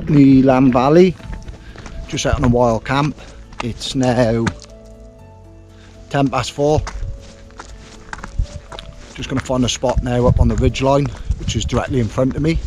up in the Elan Valley, just out on a wild camp. It's now 4:10. Just going to find a spot now up on the ridge line, which is directly in front of me.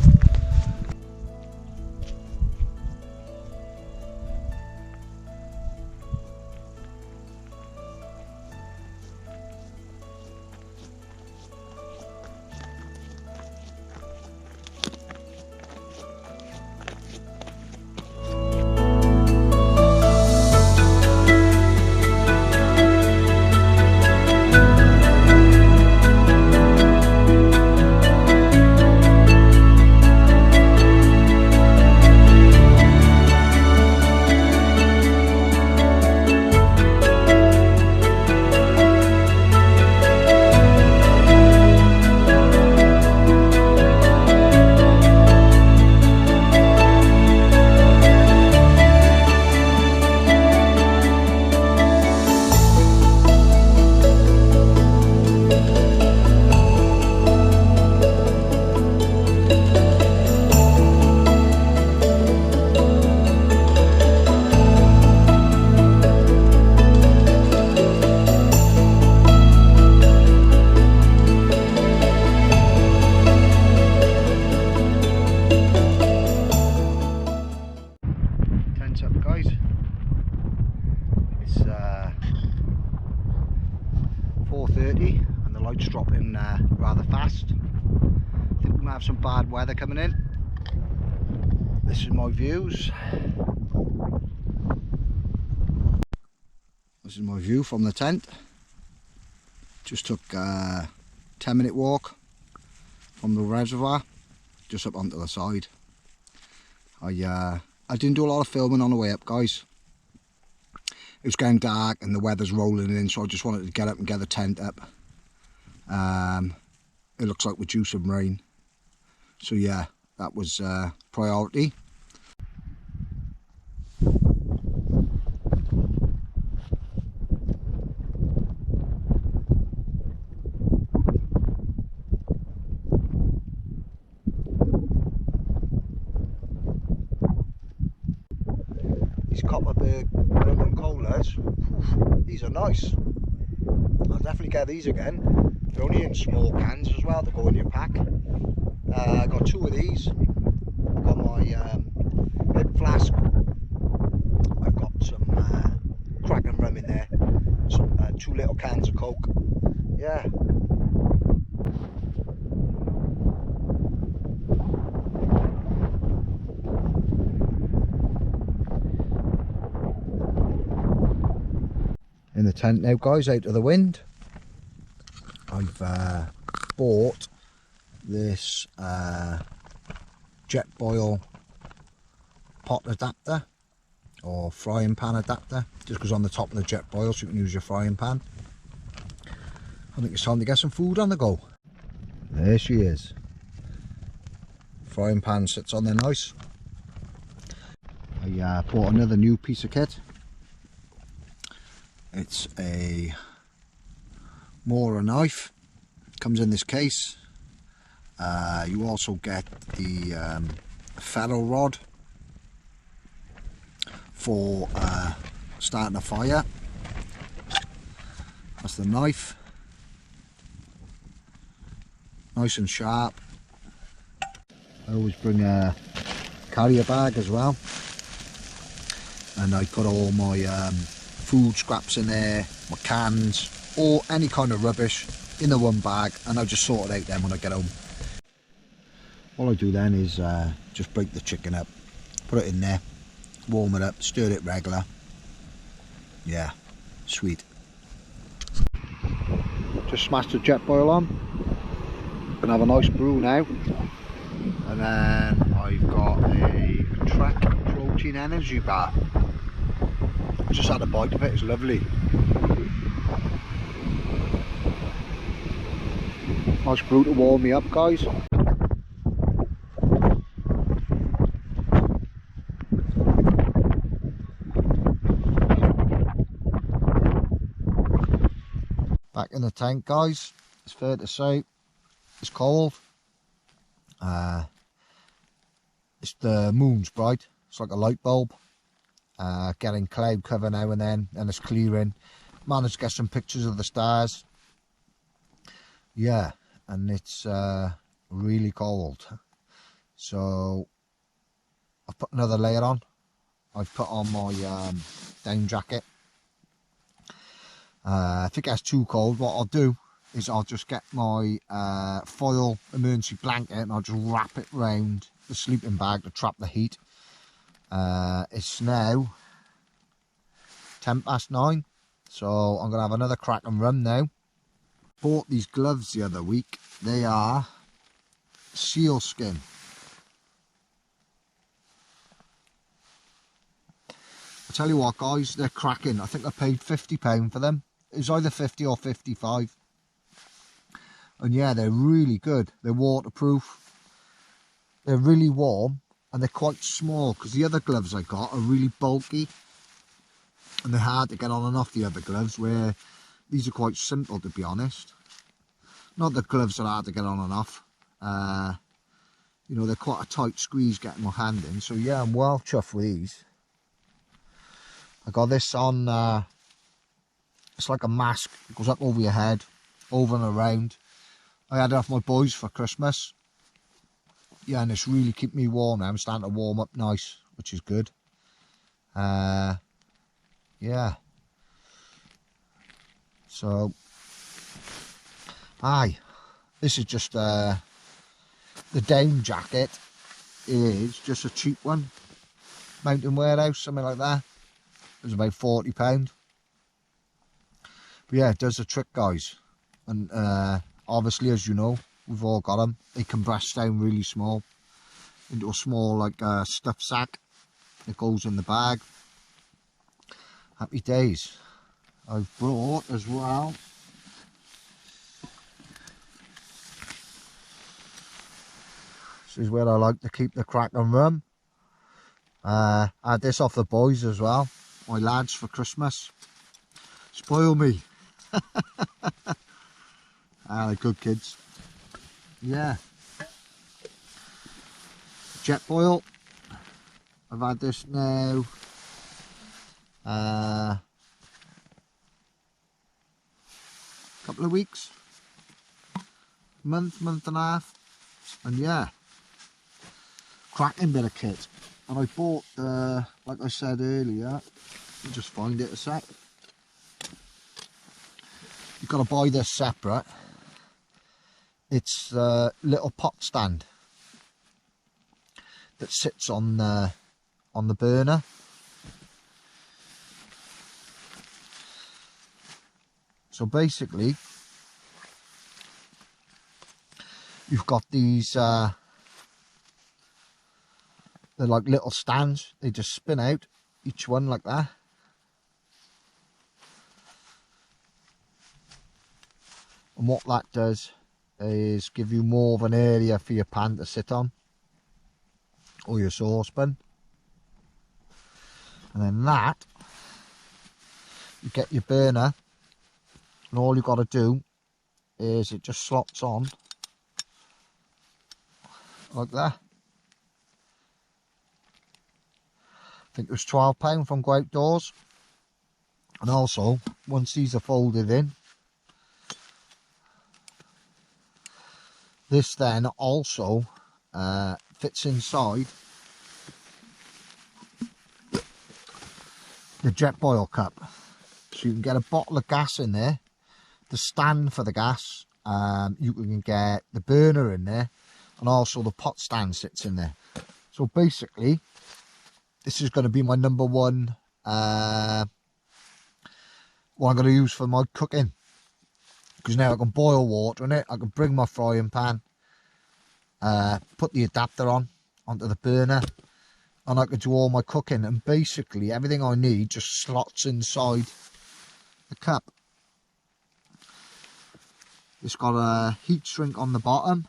Up guys, it's 4:30 and the light's dropping rather fast. I think we might have some bad weather coming in. This is my views. This is my view from the tent. Just took a 10-minute walk from the reservoir just up onto the side. I didn't do a lot of filming on the way up, guys. It was getting dark and the weather's rolling in, so I just wanted to get up and get the tent up. It looks like we're due some rain, so yeah, that was priority. Copperberg rum and colas, these are nice. I'll definitely get these again. They're only in small cans as well to go in your pack. I got 2 of these. I've got my red flask. I've got some Kraken rum in there. Some 2 little cans of Coke. Yeah. In the tent now, guys, out of the wind. I've bought this Jetboil pot adapter or frying pan adapter. Just goes on the top of the Jetboil so you can use your frying pan. I think it's time to get some food on the go. There she is. Frying pan sits on there nice. I bought another new piece of kit. It's a Mora knife, comes in this case. You also get the ferro rod for starting a fire. That's the knife, nice and sharp. I always bring a carrier bag as well, and I put all my food scraps in there, my cans, or any kind of rubbish in the one bag, and I just sort it out then when I get home. All I do then is just break the chicken up, put it in there, warm it up, stir it regular. Yeah, sweet. Just smashed the Jetboil on. Gonna have a nice brew now. And then I've got a Trek protein energy bar. Just had a bite of it, it's lovely. Nice brew to warm me up, guys. Back in the tank, guys. It's fair to say it's cold. It's the moon's bright. It's like a light bulb. Getting cloud cover now and then, and it's clearing. Managed to get some pictures of the stars. Yeah, and it's really cold. So I've put another layer on. I've put on my down jacket. If it gets too cold, what I'll do is I'll just get my foil emergency blanket and I'll just wrap it round the sleeping bag to trap the heat. It's now 9:10, so I'm going to have another crack and run now. Bought these gloves the other week. They are seal skin. I tell you what guys, they're cracking. I think I paid £50 for them. It was either 50 or 55. And yeah, they're really good. They're waterproof. They're really warm. And they're quite small, because the other gloves I got are really bulky. And they're hard to get on and off the other gloves, where these are quite simple, to be honest. Not that gloves are hard to get on and off. You know, they're quite a tight squeeze getting my hand in. So yeah, I'm well chuffed with these. I got this on, it's like a mask. It goes up over your head, over and around. I had it off my boys for Christmas. Yeah, and it's really kept me warm now. I'm starting to warm up nice, which is good. Yeah. So, this is just, the down jacket is just a cheap one. Mountain Warehouse, something like that. It was about £40. But yeah, it does the trick, guys. And obviously, as you know, we've all got them. They compress down really small into a small, like, stuff sack. It goes in the bag. Happy days. I've brought as well this is where I like to keep the crack and rum. I had this off the boys as well, my lads, for Christmas. Spoil me. They're good kids. Yeah. Jetboil. I've had this now couple of weeks, month and a half, and yeah, cracking bit of kit. And I bought, like I said earlier, let me just find it a sec. You've got to buy this separate. It's a little pot stand that sits on the burner. So basically, you've got these, they're like little stands. They just spin out, each one like that. And what that does is give you more of an area for your pan to sit on, or your saucepan. And then that, you get your burner, and all you've got to do is it just slots on like that. I think it was £12 from Go Outdoors. And also, once these are folded in, this then also fits inside the Jetboil cup. So you can get a bottle of gas in there, the stand for the gas, you can get the burner in there, and also the pot stand sits in there. So basically, this is going to be my number one, what I'm going to use for my cooking. Because now I can boil water in it, I can bring my frying pan, put the adapter onto the burner, and I can do all my cooking. And basically everything I need just slots inside the cup. It's got a heat shrink on the bottom.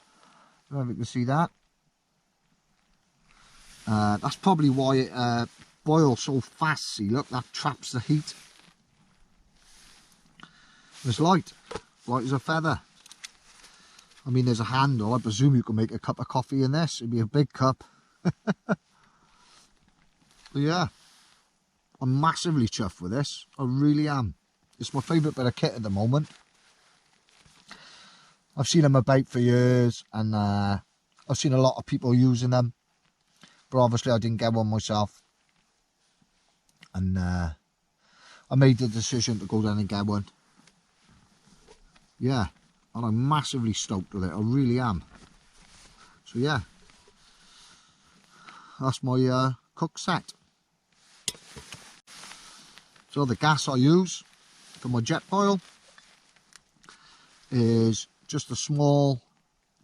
I don't know if you can see that. That's probably why it boils so fast. See, look, that traps the heat. It's light as a feather. I mean, there's a handle. I presume you can make a cup of coffee in this. It'd be a big cup. But yeah, I'm massively chuffed with this. I really am. It's my favourite bit of kit at the moment. I've seen them about for years, and I've seen a lot of people using them, but obviously I didn't get one myself, and I made the decision to go down and get one. Yeah, and I'm massively stoked with it. I really am. So yeah, that's my cook set. So the gas I use for my Jetboil is just a small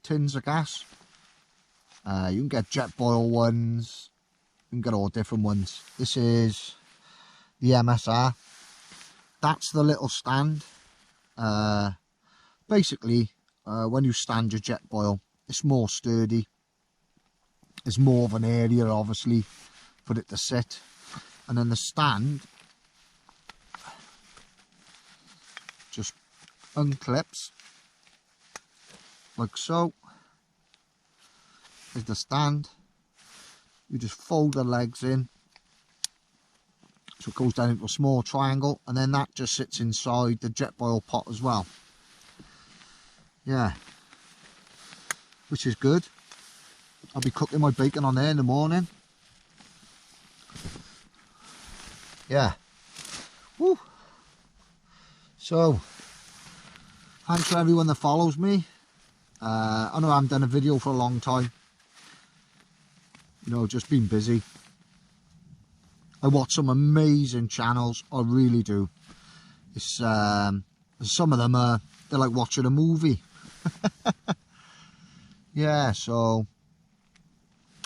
tins of gas. You can get Jetboil ones, you can get all different ones. This is the MSR. That's the little stand. Basically, when you stand your Jetboil, it's more sturdy. There's more of an area, obviously, for it to sit. And then the stand just unclips like so. Is the stand. You just fold the legs in, so it goes down into a small triangle, and then that just sits inside the Jetboil pot as well. Yeah, which is good. I'll be cooking my bacon on there in the morning. Yeah. Woo. So, thanks for everyone that follows me. I know I haven't done a video for a long time. You know, just been busy. I watch some amazing channels, I really do. It's some of them they're like watching a movie. Yeah, so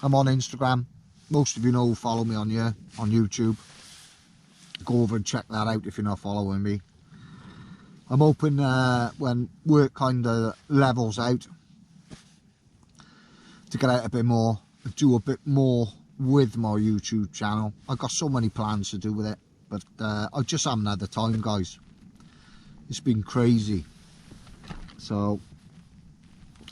I'm on Instagram. Most of you know who follow me on here on YouTube. Go over and check that out if you're not following me. I'm hoping when work kind of levels out to get out a bit more, do a bit more with my YouTube channel. I've got so many plans to do with it, but I just haven't had the time, guys. It's been crazy. So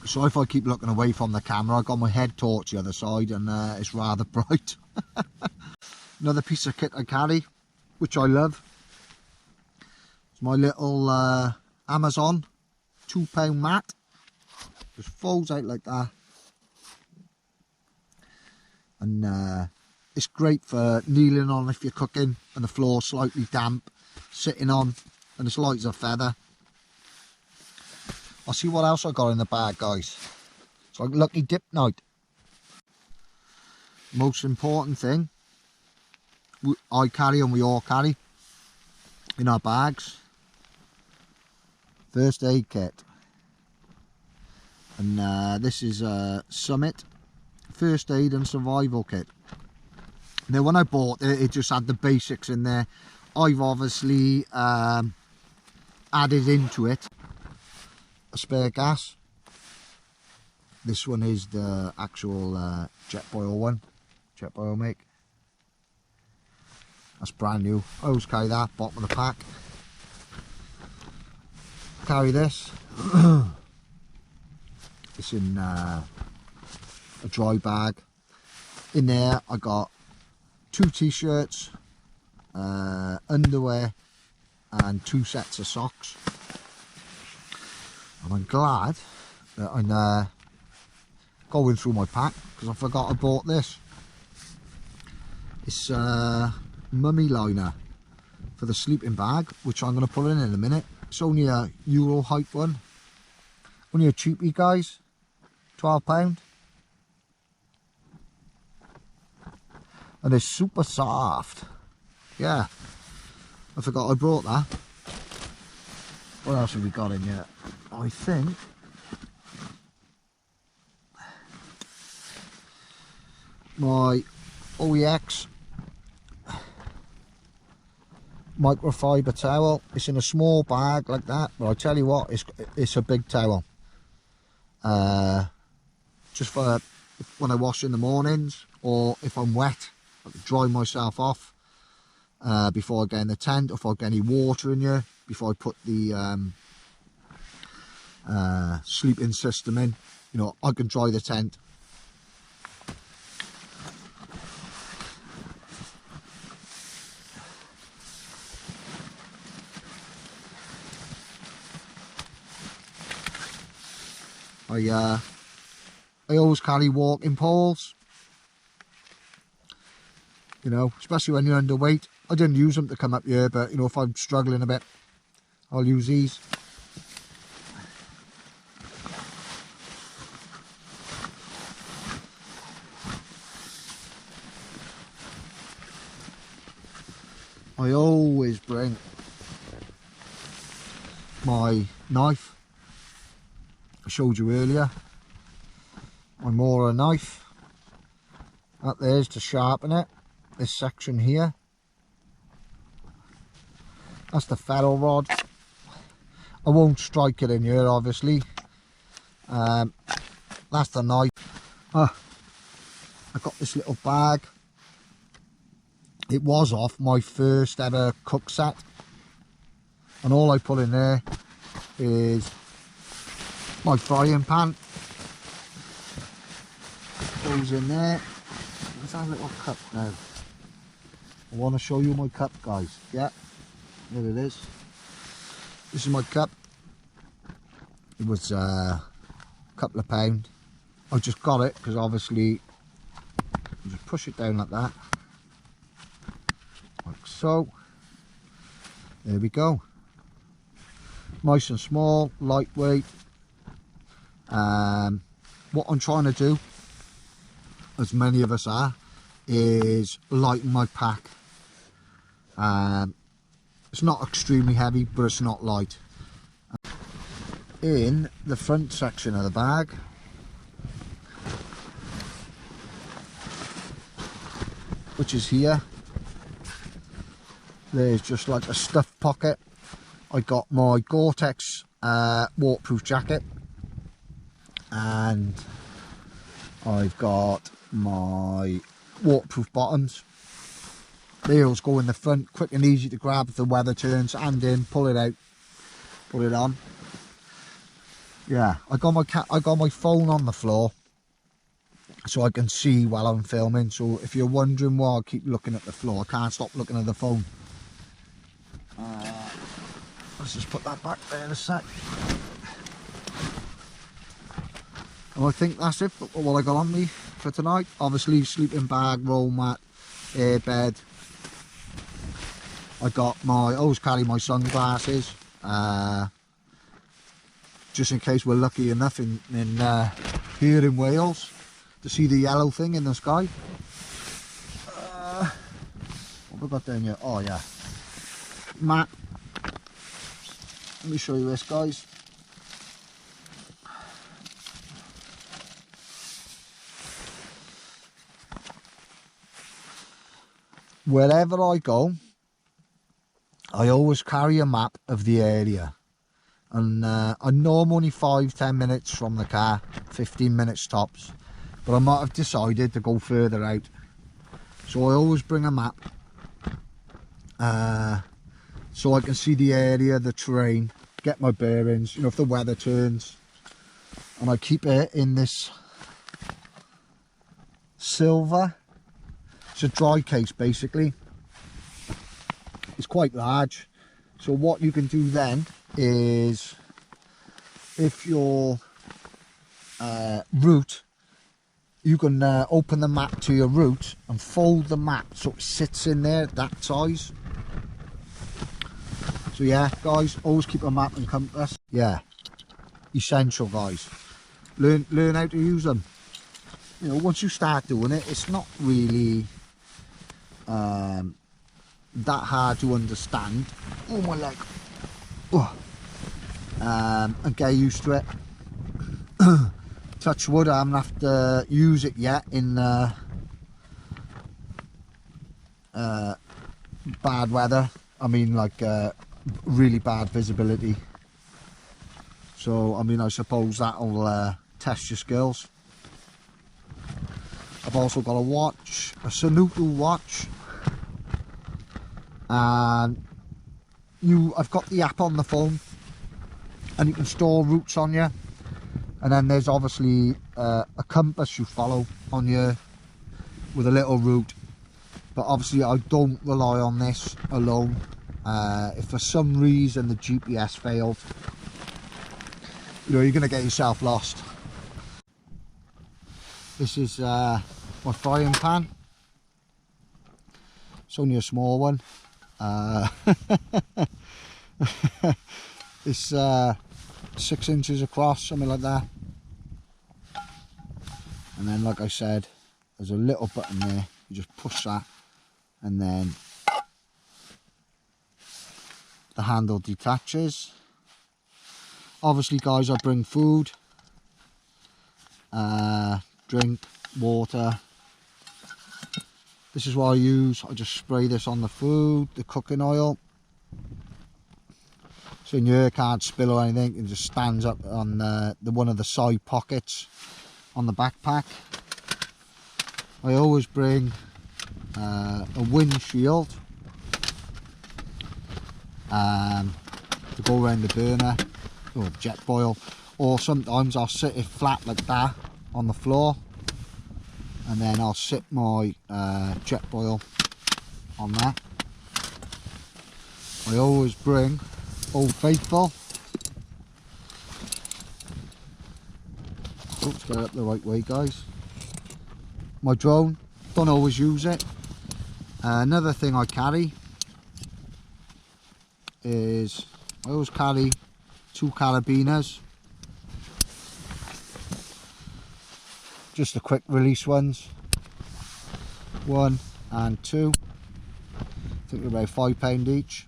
if I keep looking away from the camera, I've got my head torch the other side, and it's rather bright. Another piece of kit I carry, which I love, it's my little Amazon £2 mat. Just folds out like that. And it's great for kneeling on if you're cooking and the floor's slightly damp, sitting on, and it's light as a feather. I'll see what else I got in the bag, guys. It's like lucky dip night. Most important thing I carry, and we all carry in our bags, first aid kit. And this is a Summit first aid and survival kit. Now when I bought it, it just had the basics in there. I've obviously added into it a spare gas. This one is the actual Jetboil one, Jetboil make. That's brand new. I always carry that, bottom of the pack. Carry this. It's in a dry bag. In there I got 2 t-shirts, underwear, and 2 sets of socks. And I'm glad that I'm going through my pack, because I forgot I bought this. It's mummy liner for the sleeping bag, which I'm going to put in a minute. It's only a Euro hype one, only a cheapie, guys, £12, and it's super soft. Yeah, I forgot I brought that. What else have we got in yet? I think my OEX microfiber towel. It's in a small bag like that, but I tell you what, it's a big towel. Just for when I wash in the mornings, or if I'm wet, I can dry myself off before I get in the tent, or if I get any water in here, before I put the sleeping system in. You know, I can dry the tent. I always carry walking poles, you know, especially when you're underweight. I didn't use them to come up here, but you know, if I'm struggling a bit, I'll use these. I always bring my knife. I showed you earlier, my Mora knife. That there's to sharpen it. This section here, that's the ferro rod. I won't strike it in here, obviously. That's the knife. I got this little bag. It was off my first ever cook set, and all I put in there is my frying pan. Goes in there. Where's that little cup now? I want to show you my cup, guys. Yeah, there it is. This is my cup. It was a couple of pounds. I just got it because obviously you just push it down like that, like so. There we go. Nice and small, lightweight. What I'm trying to do, as many of us are, is lighten my pack. It's not extremely heavy, but it's not light. In the front section of the bag, which is here, there's just like a stuff pocket. I got my Gore-Tex waterproof jacket, and I've got my waterproof bottoms. They always go in the front, quick and easy to grab if the weather turns, hand in, pull it out, put it on. Yeah, I got my phone on the floor so I can see while I'm filming. So if you're wondering why I keep looking at the floor, I can't stop looking at the phone. Let's just put that back there in a sec. And I think that's it for what I got on me for tonight. Obviously, sleeping bag, roll mat, air bed. I always carry my sunglasses, just in case we're lucky enough here in Wales to see the yellow thing in the sky. What have we got down here? Oh yeah, mat. Let me show you this, guys. Wherever I go, I always carry a map of the area, and I know I'm only 5-10 minutes from the car, 15 minutes tops, but I might have decided to go further out, so I always bring a map so I can see the area, the terrain, get my bearings, you know, if the weather turns. And I keep it in this silver. It's a dry case basically. It's quite large, so what you can do then is, if your route, you can open the map to your route and fold the map so it sits in there that size. So yeah, guys, always keep a map and compass. Yeah, essential, guys. Learn how to use them. You know, once you start doing it, it's not really that hard to understand. Oh, my leg. Oh. And get used to it. Touch wood, I haven't have to use it yet in bad weather. I mean, like really bad visibility. So I mean, I suppose that'll test your skills. I've also got a watch, a Sunoco watch, and I've got the app on the phone, and you can store routes on you. And then there's obviously a compass you follow on your with a little route. But obviously I don't rely on this alone. If for some reason the GPS failed, you know, you're going to get yourself lost. This is my frying pan. It's only a small one. It's 6 inches across, something like that. And then, like I said, there's a little button there. You just push that, and then the handle detaches. Obviously, guys, I bring food, drink, water. This is what I use. I just spray this on the food, the cooking oil, so in here can't spill or anything. It just stands up on the one of the side pockets on the backpack. I always bring a windshield to go around the burner, or Jetboil, or sometimes I'll sit it flat like that on the floor, and then I'll sit my Jetboil on that. I always bring Old Faithful. Let's get it up the right way, guys. My drone, don't always use it. Another thing I carry is I always carry 2 carabiners, just the quick release ones, 1 and 2. I think they're about £5 each.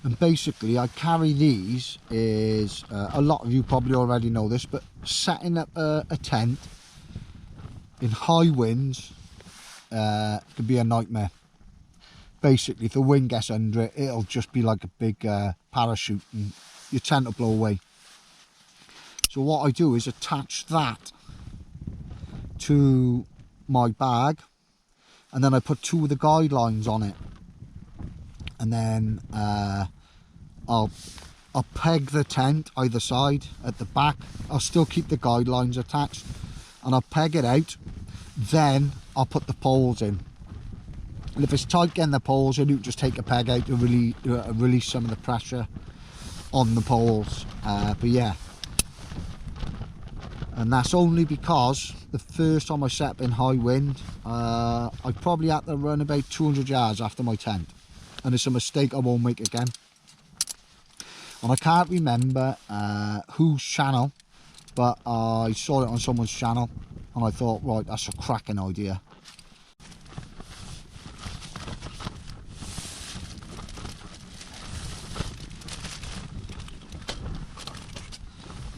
And basically I carry these is, a lot of you probably already know this, but setting up a tent in high winds could be a nightmare. Basically, if the wind gets under it, it'll just be like a big parachute and your tent will blow away. So what I do is attach that to my bag, and then I put 2 of the guidelines on it, and then I'll peg the tent either side. At the back I'll still keep the guidelines attached, and I'll peg it out. Then I'll put the poles in, and if it's tight getting the poles in, you just take a peg out to really release some of the pressure on the poles. But yeah, and that's only because the first time I set up in high wind, I probably had to run about 200 yards after my tent, and it's a mistake I won't make again. And I can't remember whose channel, but I saw it on someone's channel, and I thought, right, that's a cracking idea.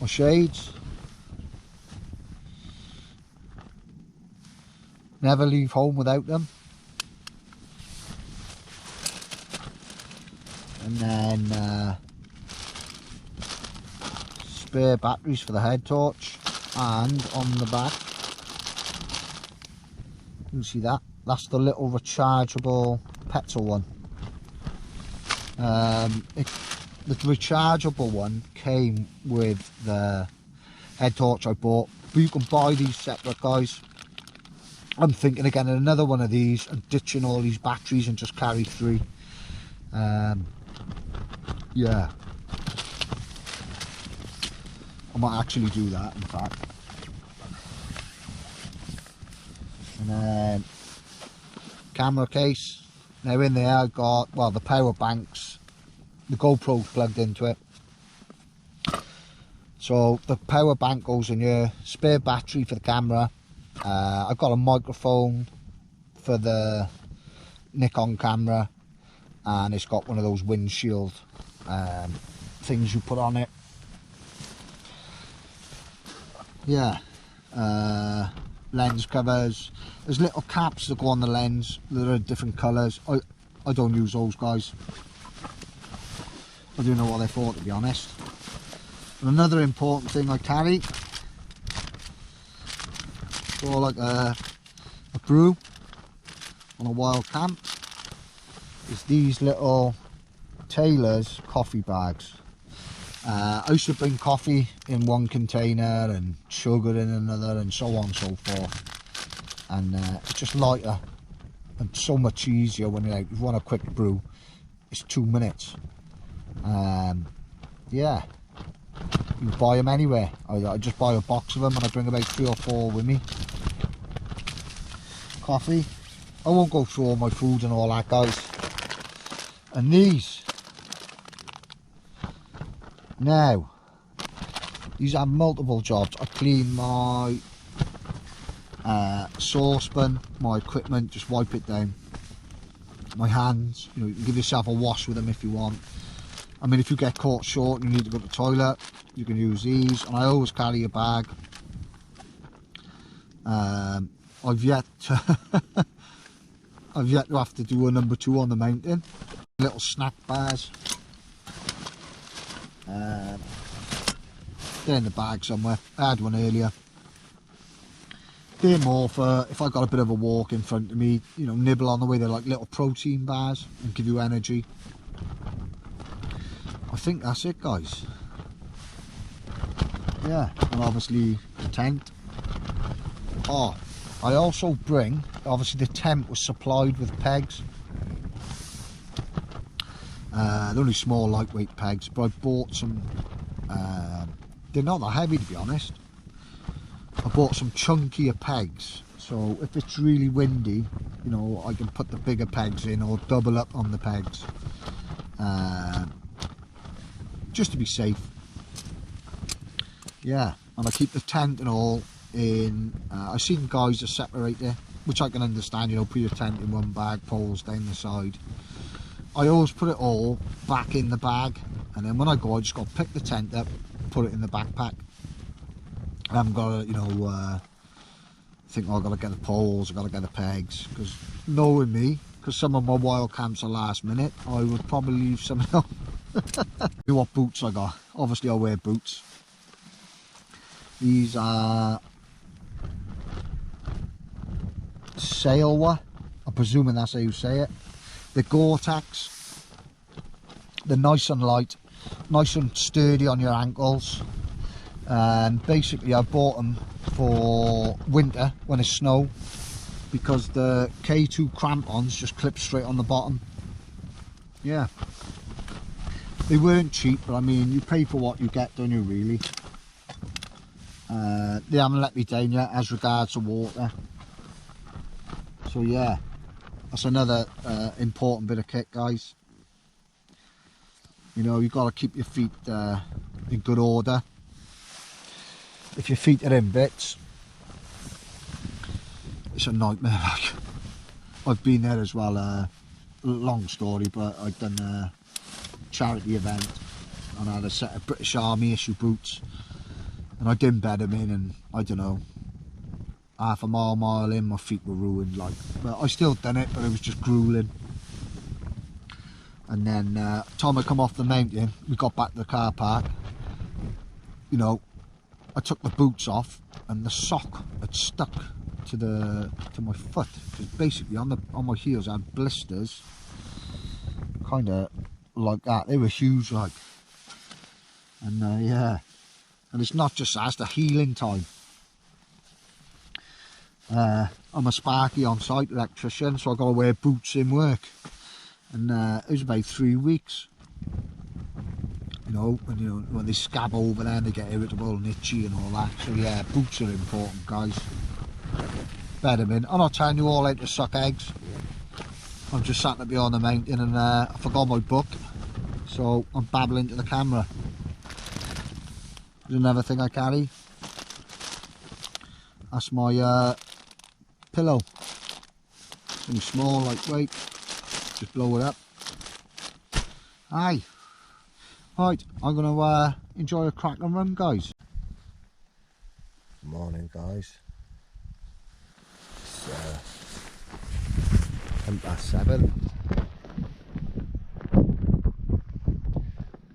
My shades, never leave home without them. And then spare batteries for the head torch, and on the back you can see that's the little rechargeable petrol one. The rechargeable one came with the head torch I bought, but you can buy these separate, guys. I'm thinking of getting another one of these and ditching all these batteries and just carry 3. Yeah, I might actually do that, in fact. And then camera case. Now in there I got, well, the power banks, the GoPro plugged into it, so the power bank goes in here, spare battery for the camera. I've got a microphone for the Nikon camera, and it's got one of those windshield things you put on it. Yeah, lens covers. There's little caps that go on the lens that are different colours. I don't use those, guys. I don't know what they're for, to be honest. And another important thing I carry for like a brew on a wild camp is these little Taylor's coffee bags. I used to bring coffee in one container and sugar in another, and so on and so forth, and it's just lighter and so much easier when you want a quick brew. It's 2 minutes. Yeah, You can buy them anywhere. I just buy a box of them and I bring about 3 or 4 with me. Coffee. I won't go through all my food and all that, guys. And these. Now, these have multiple jobs. I clean my saucepan, my equipment, just wipe it down. My hands, you know, you can give yourself a wash with them if you want. I mean, if you get caught short and you need to go to the toilet, you can use these. And I always carry a bag. I've yet to have to do a number 2 on the mountain. Little snack bars. They're in the bag somewhere. I had one earlier. They're more for if I got a bit of a walk in front of me, you know, nibble on the way. They're like little protein bars and give you energy. I think that's it, guys. Yeah, and obviously the tent. Oh, I also bring, obviously the tent was supplied with pegs. They're only small lightweight pegs, but I bought some, they're not that heavy to be honest. I bought some chunkier pegs, so if it's really windy, you know, I can put the bigger pegs in or double up on the pegs, just to be safe. Yeah, and I keep the tent and all in, I've seen guys that separate it, which I can understand, you know, put your tent in one bag, poles down the side. I always put it all back in the bag, and then when I go I just got to pick the tent up, put it in the backpack. I haven't got to, you know, think, oh, I've got to get the poles, I've got to get the pegs, because knowing me, because some of my wild camps are last minute, I would probably leave some of them. What boots I got? Obviously I wear boots. These are Sailwa, I'm presuming that's how you say it. They're Gore-Tex. They're nice and light, nice and sturdy on your ankles. And basically I bought them for winter when it's snow, because the K2 crampons just clip straight on the bottom. Yeah, they weren't cheap, but I mean, you pay for what you get, don't you, really? They haven't let me down yet as regards to water. So yeah, that's another important bit of kit, guys. You know, you've got to keep your feet in good order. If your feet are in bits, it's a nightmare. Like, I've been there as well. Long story, but I've done a charity event and I had a set of British Army issue boots, and I didn't bed them in, and I don't know, half a mile in, my feet were ruined. Like, but I still done it, but it was just grueling. And then time I come off the mountain, we got back to the car park, you know, I took the boots off and the sock had stuck to my foot, because basically on my heels I had blisters, kind of like that. They were huge, like. And yeah, and it's not just that, it's the healing time. I'm a Sparky on site electrician, so I got to wear boots in work, and it was about 3 weeks. You know, when they scab over there and they get irritable and itchy and all that. So yeah, boots are important, guys. Bed them in. I'm not telling you all how to suck eggs. I'm just sat up behind the mountain and I forgot my book, so I'm babbling to the camera. There's another thing I carry. That's my pillow. It's only small, lightweight. Just blow it up. Aye. Right, I'm going to enjoy a crack and run, guys. Morning, guys. It's 7:10.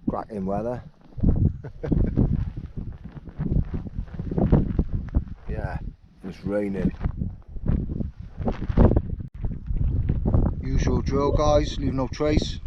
Cracking weather. Yeah, it's raining. Usual drill, guys, leave no trace.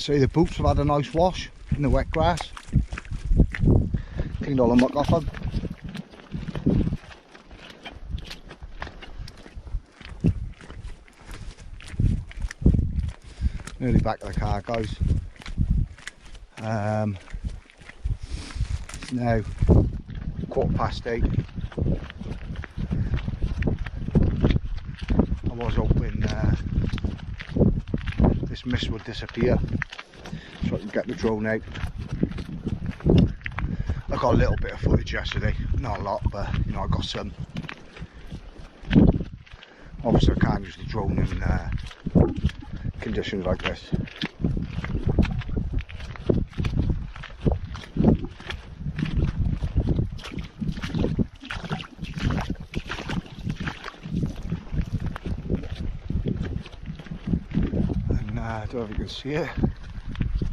See, the boots have had a nice wash in the wet grass. Cleaned all the muck off them. Nearly back to the car, guys. It's now 8:15. I was hoping this mist would disappear so I can get the drone out. I got a little bit of footage yesterday, not a lot, but you know, I got some. Obviously I can't use the drone in conditions like this. I don't know if you can see it.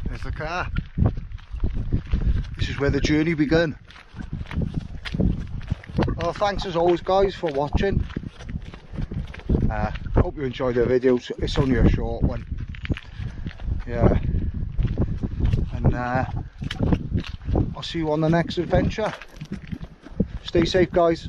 There's the car. This is where the journey began. Well, thanks as always, guys, for watching. Hope you enjoyed the video. It's only a short one. Yeah. And I'll see you on the next adventure. Stay safe, guys.